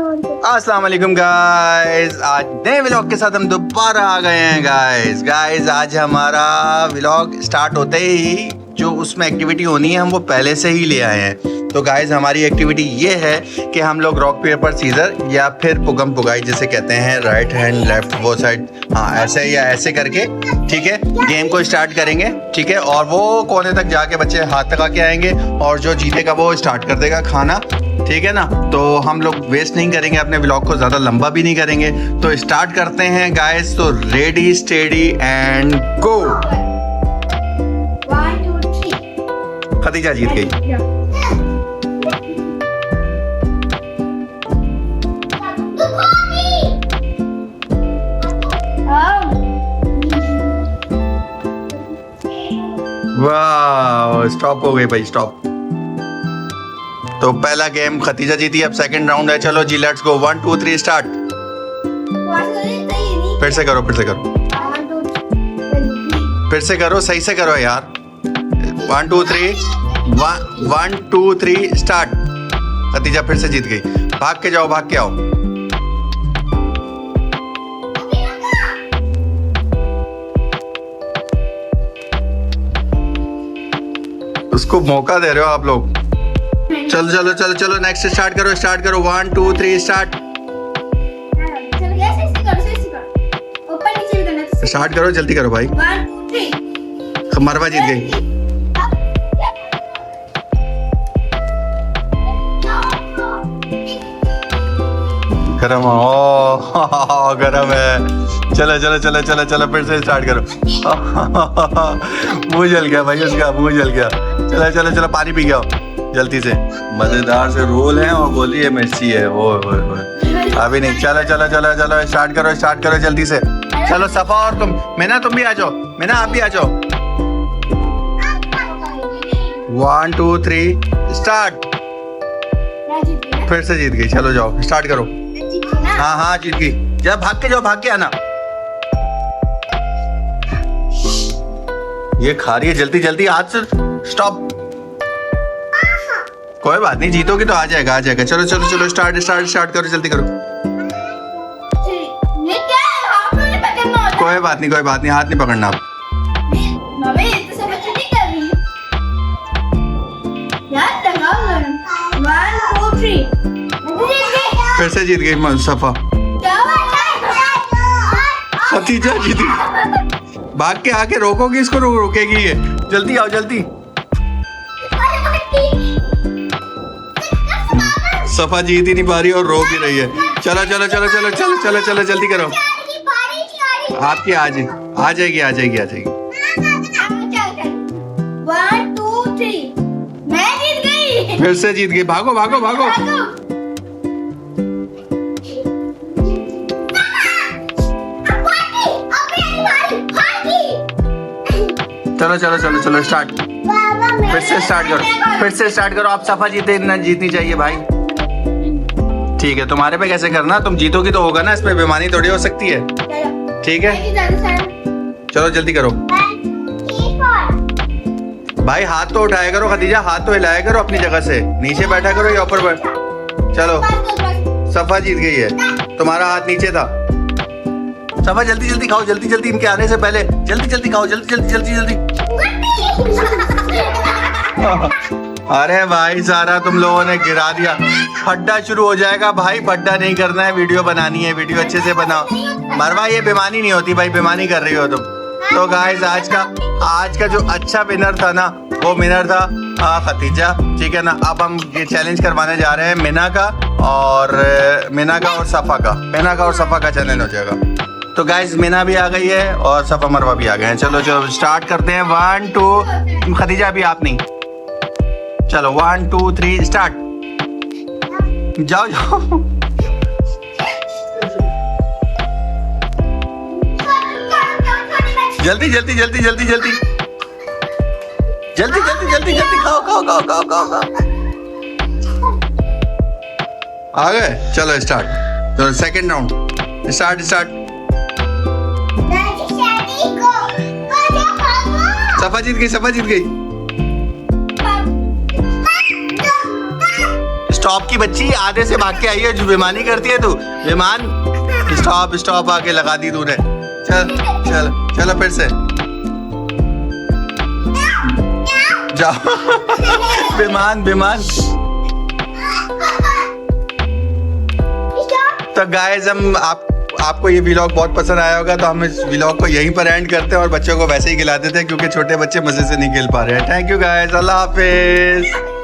अस्सलाम वालेकुम गाइस, आज नए व्लॉग के साथ हम दोबारा आ गए हैं गाइस। आज हमारा व्लॉग स्टार्ट होते ही जो उसमें एक्टिविटी होनी है हम वो पहले से ही ले आए हैं। तो गाइस हमारी एक्टिविटी ये है कि हम लोग रॉक पेपर सीजर या फिर पुगम पुगाई जिसे कहते हैं, राइट हैंड लेफ्ट वो साइड, हाँ ऐसे या ऐसे करके, ठीक है, गेम को स्टार्ट करेंगे, ठीक है। और वो कोने तक जाके बच्चे हाथ लगा के आएंगे और जो जीतेगा वो स्टार्ट कर देगा खाना, ठीक है ना। तो हम लोग वेस्ट नहीं करेंगे, अपने व्लॉग को ज़्यादा लंबा भी नहीं करेंगे। तो स्टार्ट करते हैं गाइस। तो ready steady and go. 1 2 3 Khadija जीत गई। वाह, स्टॉप हो गई भाई, स्टॉप। तो पहला गेम खतीजा जीती, अब सेकंड राउंड है। चलो जी, लेट्स गो। 1 2 3 स्टार्ट। फिर से करो, फिर से करो, फिर से करो, सही से करो यार। 1 2 3 1 2 3 स्टार्ट। खतीजा फिर से जीत गई। भाग के जाओ, भाग के आओ। उसको मौका दे रहे हो आप लोग। चलो चलो चलो चलो, नेक्स्ट स्टार्ट करो, स्टार्ट करो। 1 2 3 स्टार्ट। स्टार्ट करो, जल्दी करो भाई। 1 2 3 मरवा जीत गई। गरम ओ गरम है। चलो चलो चलो चलो चलो, फिर से स्टार्ट करो। मुंह जल गया भाई उसका, मुंह जल गया। चलो चलो चलो, पानी पी गया जल्दी से। मजेदार से रोल है और गोली है, मिर्ची है। ओ अभी नहीं। चलो चलो चलो चलो, स्टार्ट करो, स्टार्ट करो जल्दी से। चलो सफा और तुम, मैना तुम भी आ जाओ, मैना आप भी आ जाओ। 1 2 3 स्टार्ट। फिर से जीत गई। चलो जाओ, स्टार्ट करो। हाँ हाँ जीत गई। जब भाग के जाओ, भाग के आना। ये खा रही है, जल्दी जल्दी हाथ से। स्टॉप। कोई बात नहीं, जीतोगी तो आ जाएगा, आ जाएगा। चलो चलो चलो, स्टार्ट स्टार्ट स्टार्ट करो, जल्दी करो। कोई बात नहीं, कोई बात नहीं, हाथ नहीं पकड़ना आप। फिर से जीत गई सफा। खतीजा जीती। भाग के आके रोकोगी इसको, रोकेगी ये। जल्दी आओ, जल्दी। सफा जीत ही नहीं पा रही और रो भी रही है। चलो चलो चलो चलो चलो चलो चलो, जल्दी करो। आपकी आ जाएगी, आ जाएगी, आ जाएगी, आ जाएगी। 1 2 3 मैं जीत गई। फिर से जीत गई। भागो भागो भागो। चलो चलो चलो चलो, स्टार्ट। फिर से स्टार्ट करो, फिर से स्टार्ट करो। आप सफा जीते ना, जीतनी चाहिए भाई। ठीक है, तुम्हारे पे कैसे करना, तुम जीतोगी तो होगा ना, इसमें बेईमानी थोड़ी हो सकती है। ठीक है, चलो जल्दी करो भाई। हाथ तो उठाया करो खदीजा, हाथ तो हिलाया करो अपनी जगह से। नीचे बैठा करो या ऊपर बैठ। चलो, सफा जीत गई है, तुम्हारा हाथ नीचे था। सफा जल्दी जल्दी खाओ, जल्दी जल्दी, इनके आने से पहले जल्दी जल्दी खाओ, जल्दी जल्दी जल्दी जल्दी। अरे भाई सारा तुम लोगों ने गिरा दिया। फड्डा शुरू हो जाएगा भाई, फड्डा नहीं करना है, वीडियो बनानी है, वीडियो अच्छे से बनाओ। मरवा, ये बेमानी नहीं होती भाई, बेमानी कर रही हो तुम। तो गाइस आज का जो अच्छा विनर था ना, वो विनर था खतीजा, ठीक है ना। अब हम ये चैलेंज करवाने जा रहे हैं मीना का और सफा का। मीना का और सफा का चैलेंज हो जाएगा। तो गाइस मीना भी आ गई है और सफा मरवा भी आ गए हैं। चलो चलो स्टार्ट करते हैं। 1 2 खदीजा भी आप नहीं। चलो 1 2 3 स्टार्ट। जाओ जाओ। जल्दी जल्दी जल्दी जल्दी जल्दी जल्दी जल्दी जल्दी जल्दी, खाओ खाओ खाओ खाओ खाओ खाओ। आ गए। चलो स्टार्ट। चलो सेकंड राउंड, स्टार्ट स्टार्ट। सफा जीत गई, सफा जीत गई। स्टॉप की बच्ची आधे से भाग के आई है, जो बेईमानी करती है तू। बेईमान, स्टॉप स्टॉप आके लगा दी तूने। चल चल चलो फिर से जाओ। बेईमान बेईमान। तो गाइस हम आपको ये व्लॉग बहुत पसंद आया होगा, तो हम इस व्लॉग को यहीं पर एंड करते हैं और बच्चों को वैसे ही खिला देते हैं क्योंकि छोटे बच्चे मजे से नहीं खेल पा रहे हैं। Thank you guys, Allah Hafiz.